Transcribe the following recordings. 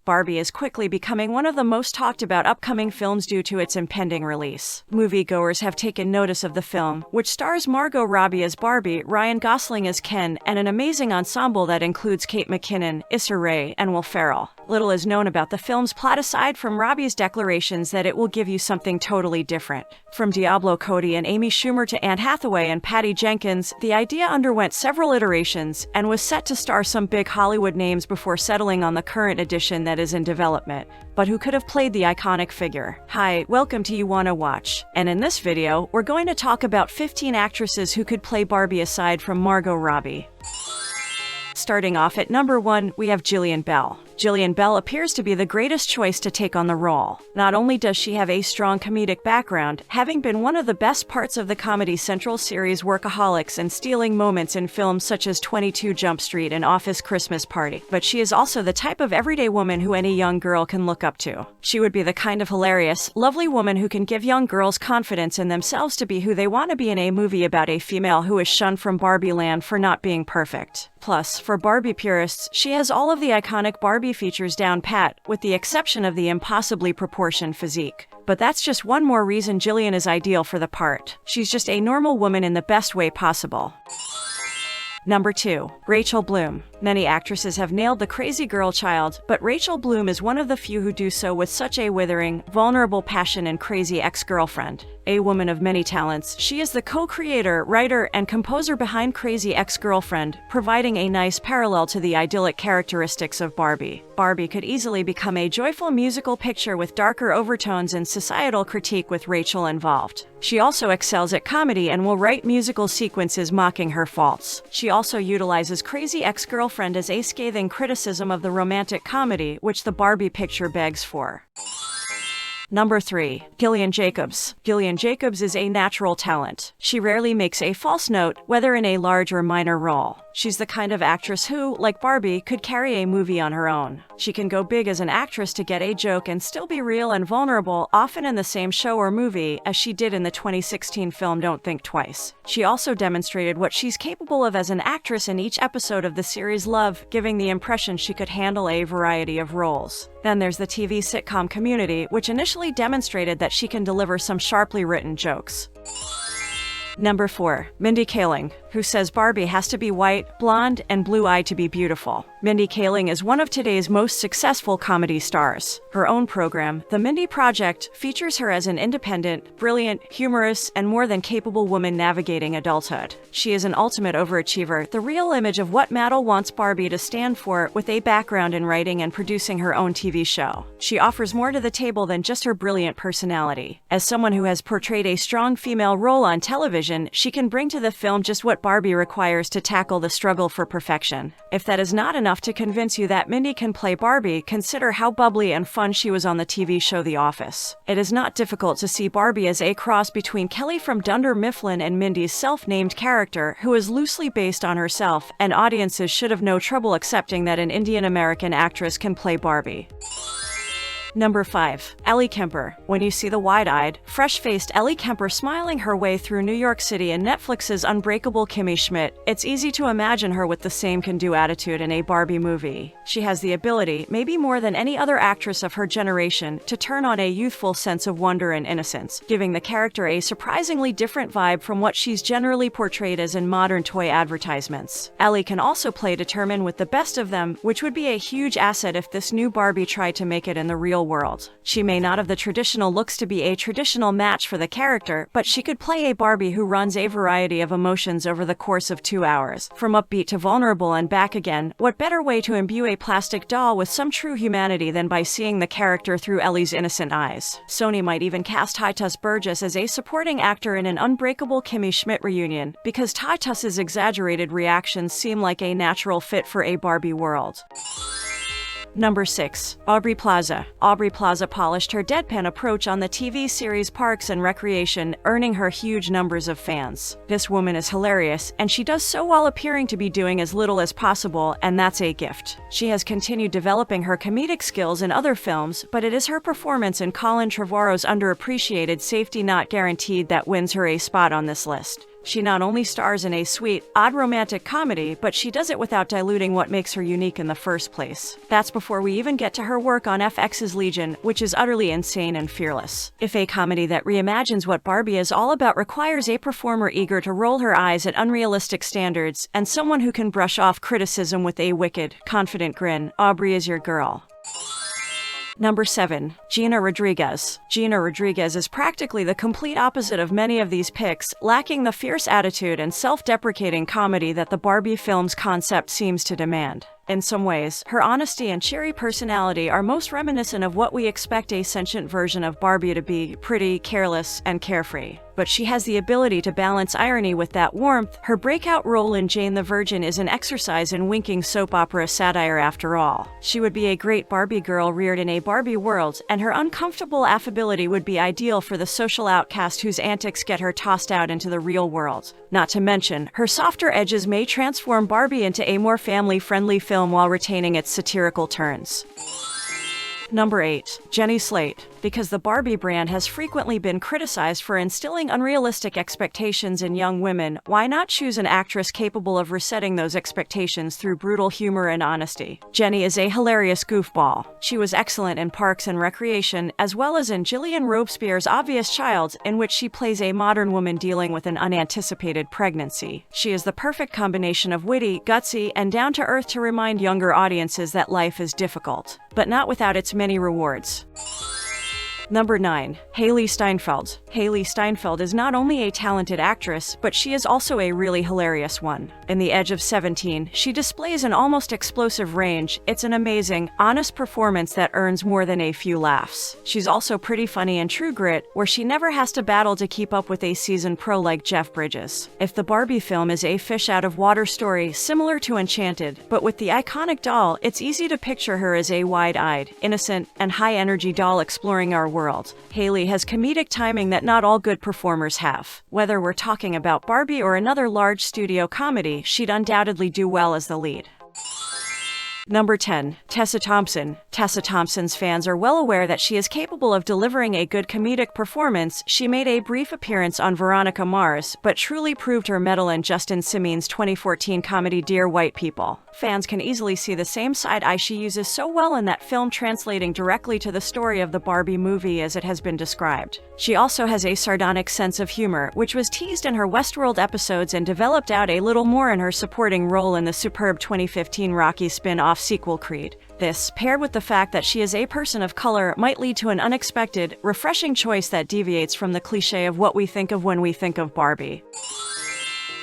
Barbie is quickly becoming one of the most talked about upcoming films due to its impending release. Moviegoers have taken notice of the film, which stars Margot Robbie as Barbie, Ryan Gosling as Ken, and an amazing ensemble that includes Kate McKinnon, Issa Rae, and Will Ferrell. Little is known about the film's plot aside from Robbie's declarations that it will give you something totally different. From Diablo, Cody and Amy Schumer to Anne Hathaway and Patty Jenkins, the idea underwent several iterations and was set to star some big Hollywood names before settling on the current edition that is in development. But who could have played the iconic figure? Hi, welcome to You Wanna Watch. And in this video, we're going to talk about 15 actresses who could play Barbie aside from Margot Robbie. Starting off at number 1, we have Jillian Bell. Jillian Bell appears to be the greatest choice to take on the role. Not only does she have a strong comedic background, having been one of the best parts of the Comedy Central series Workaholics and stealing moments in films such as 22 Jump Street and Office Christmas Party, but she is also the type of everyday woman who any young girl can look up to. She would be the kind of hilarious, lovely woman who can give young girls confidence in themselves to be who they want to be in a movie about a female who is shunned from Barbie land for not being perfect. Plus, for Barbie purists, she has all of the iconic Barbie features down pat, with the exception of the impossibly proportioned physique. But that's just one more reason Jillian is ideal for the part. She's just a normal woman in the best way possible. Number 2, Rachel Bloom. Many actresses have nailed the crazy girl child, but Rachel Bloom is one of the few who do so with such a withering, vulnerable passion and crazy ex-girlfriend. A woman of many talents, she is the co-creator, writer, and composer behind Crazy Ex-Girlfriend, providing a nice parallel to the idyllic characteristics of Barbie. Barbie could easily become a joyful musical picture with darker overtones and societal critique with Rachel involved. She also excels at comedy and will write musical sequences mocking her faults. She also utilizes Crazy Ex-Girlfriend as a scathing criticism of the romantic comedy, which the Barbie picture begs for. Number 3, Gillian Jacobs. Gillian Jacobs is a natural talent. She rarely makes a false note, whether in a large or minor role. She's the kind of actress who, like Barbie, could carry a movie on her own. She can go big as an actress to get a joke and still be real and vulnerable, often in the same show or movie, as she did in the 2016 film Don't Think Twice. She also demonstrated what she's capable of as an actress in each episode of the series Love, giving the impression she could handle a variety of roles. Then there's the TV sitcom Community, which initially demonstrated that she can deliver some sharply written jokes. Number 4, Mindy Kaling, who says Barbie has to be white, blonde, and blue-eyed to be beautiful. Mindy Kaling is one of today's most successful comedy stars. Her own program, The Mindy Project, features her as an independent, brilliant, humorous, and more than capable woman navigating adulthood. She is an ultimate overachiever, the real image of what Mattel wants Barbie to stand for, with a background in writing and producing her own TV show. She offers more to the table than just her brilliant personality. As someone who has portrayed a strong female role on television, she can bring to the film just what Barbie requires to tackle the struggle for perfection. If that is not enough to convince you that Mindy can play Barbie, consider how bubbly and fun she was on the TV show The Office. It is not difficult to see Barbie as a cross between Kelly from Dunder Mifflin and Mindy's self-named character, who is loosely based on herself, and audiences should have no trouble accepting that an Indian-American actress can play Barbie. Number 5, Ellie Kemper. When you see the wide-eyed, fresh-faced Ellie Kemper smiling her way through New York City in Netflix's Unbreakable Kimmy Schmidt, it's easy to imagine her with the same can-do attitude in a Barbie movie. She has the ability, maybe more than any other actress of her generation, to turn on a youthful sense of wonder and innocence, giving the character a surprisingly different vibe from what she's generally portrayed as in modern toy advertisements. Ellie can also play determined with the best of them, which would be a huge asset if this new Barbie tried to make it in the real world. She may not have the traditional looks to be a traditional match for the character, but she could play a Barbie who runs a variety of emotions over the course of 2 hours. From upbeat to vulnerable and back again, what better way to imbue a plastic doll with some true humanity than by seeing the character through Ellie's innocent eyes? Sony might even cast Tituss Burgess as a supporting actor in an Unbreakable Kimmy Schmidt reunion, because Tituss's exaggerated reactions seem like a natural fit for a Barbie world. Number 6, Aubrey Plaza. Aubrey Plaza polished her deadpan approach on the TV series Parks and Recreation, earning her huge numbers of fans. This woman is hilarious, and she does so while appearing to be doing as little as possible, and that's a gift. She has continued developing her comedic skills in other films, but it is her performance in Colin Trevorrow's underappreciated Safety Not Guaranteed that wins her a spot on this list. She not only stars in a sweet, odd romantic comedy, but she does it without diluting what makes her unique in the first place. That's before we even get to her work on FX's Legion, which is utterly insane and fearless. If a comedy that reimagines what Barbie is all about requires a performer eager to roll her eyes at unrealistic standards, and someone who can brush off criticism with a wicked, confident grin, Aubrey is your girl. Number 7. Gina Rodriguez. Gina Rodriguez is practically the complete opposite of many of these picks, lacking the fierce attitude and self-deprecating comedy that the Barbie film's concept seems to demand. In some ways, her honesty and cheery personality are most reminiscent of what we expect a sentient version of Barbie to be: pretty, careless, and carefree. But she has the ability to balance irony with that warmth. Her breakout role in Jane the Virgin is an exercise in winking soap opera satire after all. She would be a great Barbie girl reared in a Barbie world, and her uncomfortable affability would be ideal for the social outcast whose antics get her tossed out into the real world. Not to mention, her softer edges may transform Barbie into a more family-friendly film while retaining its satirical turns. Number 8. Jenny Slate. Because the Barbie brand has frequently been criticized for instilling unrealistic expectations in young women, why not choose an actress capable of resetting those expectations through brutal humor and honesty? Jenny is a hilarious goofball. She was excellent in Parks and Recreation, as well as in Gillian Robespierre's Obvious Child, in which she plays a modern woman dealing with an unanticipated pregnancy. She is the perfect combination of witty, gutsy, and down-to-earth to remind younger audiences that life is difficult, but not without its many rewards. Number 9. Hailee Steinfeld. Hailee Steinfeld is not only a talented actress, but she is also a really hilarious one. In The Edge of 17, she displays an almost explosive range. It's an amazing, honest performance that earns more than a few laughs. She's also pretty funny in True Grit, where she never has to battle to keep up with a seasoned pro like Jeff Bridges. If the Barbie film is a fish-out-of-water story similar to Enchanted, but with the iconic doll, it's easy to picture her as a wide-eyed, innocent, and high-energy doll exploring our world. Hailee has comedic timing that not all good performers have. Whether we're talking about Barbie or another large studio comedy, she'd undoubtedly do well as the lead. Number 10. Tessa Thompson. Tessa Thompson's fans are well aware that she is capable of delivering a good comedic performance. She made a brief appearance on Veronica Mars, but truly proved her mettle in Justin Simien's 2014 comedy Dear White People. Fans can easily see the same side eye she uses so well in that film, translating directly to the story of the Barbie movie as it has been described. She also has a sardonic sense of humor, which was teased in her Westworld episodes and developed out a little more in her supporting role in the superb 2015 Rocky spin-off sequel Creed. This, paired with the fact that she is a person of color, might lead to an unexpected, refreshing choice that deviates from the cliché of what we think of when we think of Barbie.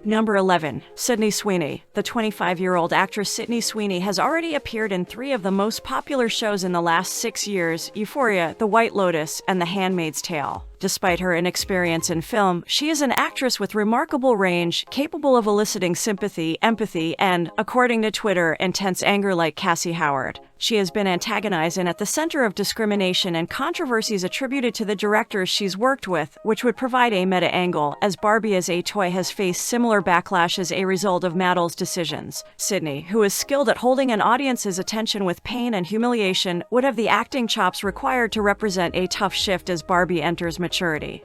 Number 11. Sydney Sweeney. The 25-year-old actress Sydney Sweeney has already appeared in 3 of the most popular shows in the last 6 years: Euphoria, The White Lotus, and The Handmaid's Tale. Despite her inexperience in film, she is an actress with remarkable range, capable of eliciting sympathy, empathy, and, according to Twitter, intense anger like Cassie Howard. She has been antagonized and at the center of discrimination and controversies attributed to the directors she's worked with, which would provide a meta-angle, as Barbie as a toy has faced similar backlash as a result of Mattels' decisions. Sydney, who is skilled at holding an audience's attention with pain and humiliation, would have the acting chops required to represent a tough shift as Barbie enters maturity.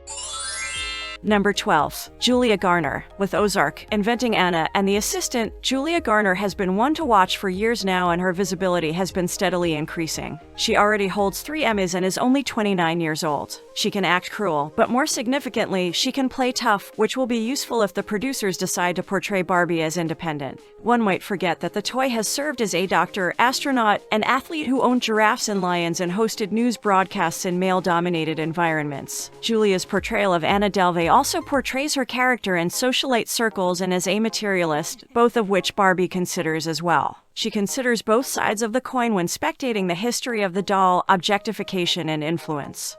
Number 12. Julia Garner. With Ozark, Inventing Anna, and The Assistant, Julia Garner has been one to watch for years now, and her visibility has been steadily increasing. She already holds 3 Emmys and is only 29 years old. She can act cruel, but more significantly, she can play tough, which will be useful if the producers decide to portray Barbie as independent. One might forget that the toy has served as a doctor, astronaut, and athlete who owned giraffes and lions and hosted news broadcasts in male-dominated environments. Julia's portrayal of Anna Delvey also portrays her character in socialite circles and as a materialist, both of which Barbie considers as well. She considers both sides of the coin when spectating the history of the doll, objectification, and influence.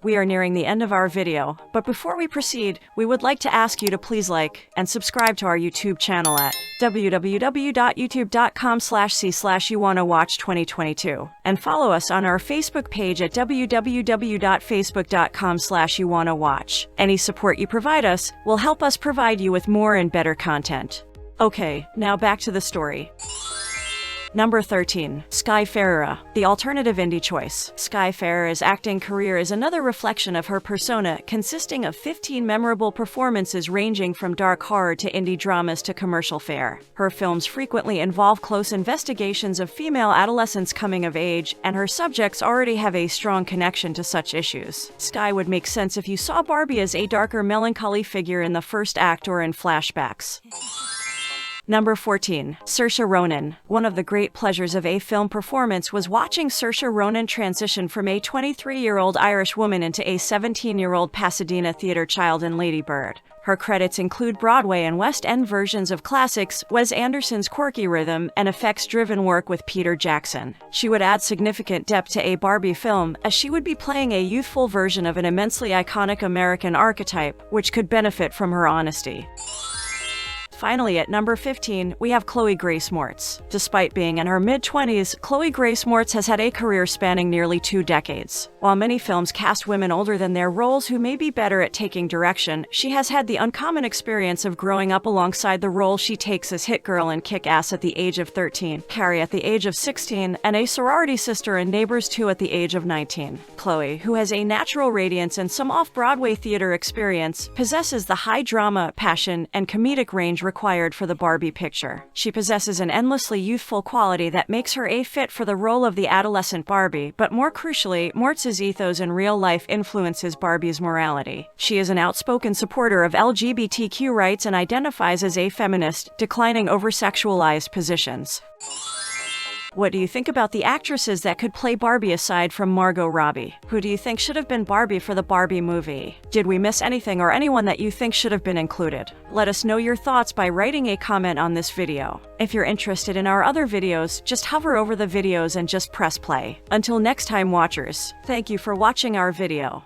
We are nearing the end of our video, but before we proceed, we would like to ask you to please like and subscribe to our YouTube channel at www.youtube.com/c/YouWannaWatch2022 and follow us on our Facebook page at www.facebook.com/YouWannaWatch. Any support you provide us will help us provide you with more and better content. Okay, now back to the story. Number 13. Sky Ferreira, the alternative indie choice. Sky Ferreira's acting career is another reflection of her persona, consisting of 15 memorable performances ranging from dark horror to indie dramas to commercial fare. Her films frequently involve close investigations of female adolescents coming of age, and her subjects already have a strong connection to such issues. Sky would make sense if you saw Barbie as a darker, melancholy figure in the first act or in flashbacks. Number 14. Saoirse Ronan. One of the great pleasures of a film performance was watching Saoirse Ronan transition from a 23-year-old Irish woman into a 17-year-old Pasadena theater child in Lady Bird. Her credits include Broadway and West End versions of classics, Wes Anderson's quirky rhythm, and effects-driven work with Peter Jackson. She would add significant depth to a Barbie film, as she would be playing a youthful version of an immensely iconic American archetype, which could benefit from her honesty. Finally, at number 15, we have Chloe Grace Moretz. Despite being in her mid-20s, Chloe Grace Moretz has had a career spanning nearly 2 decades. While many films cast women older than their roles who may be better at taking direction, she has had the uncommon experience of growing up alongside the role she takes as Hit Girl in Kick-Ass at the age of 13, Carrie at the age of 16, and a sorority sister in Neighbors 2 at the age of 19. Chloe, who has a natural radiance and some off-Broadway theater experience, possesses the high drama, passion, and comedic range required for the Barbie picture. She possesses an endlessly youthful quality that makes her a fit for the role of the adolescent Barbie, but more crucially, Moretz's ethos in real life influences Barbie's morality. She is an outspoken supporter of LGBTQ rights and identifies as a feminist, declining over-sexualized positions. What do you think about the actresses that could play Barbie aside from Margot Robbie? Who do you think should have been Barbie for the Barbie movie? Did we miss anything or anyone that you think should have been included? Let us know your thoughts by writing a comment on this video. If you're interested in our other videos, just hover over the videos and just press play. Until next time, watchers, thank you for watching our video.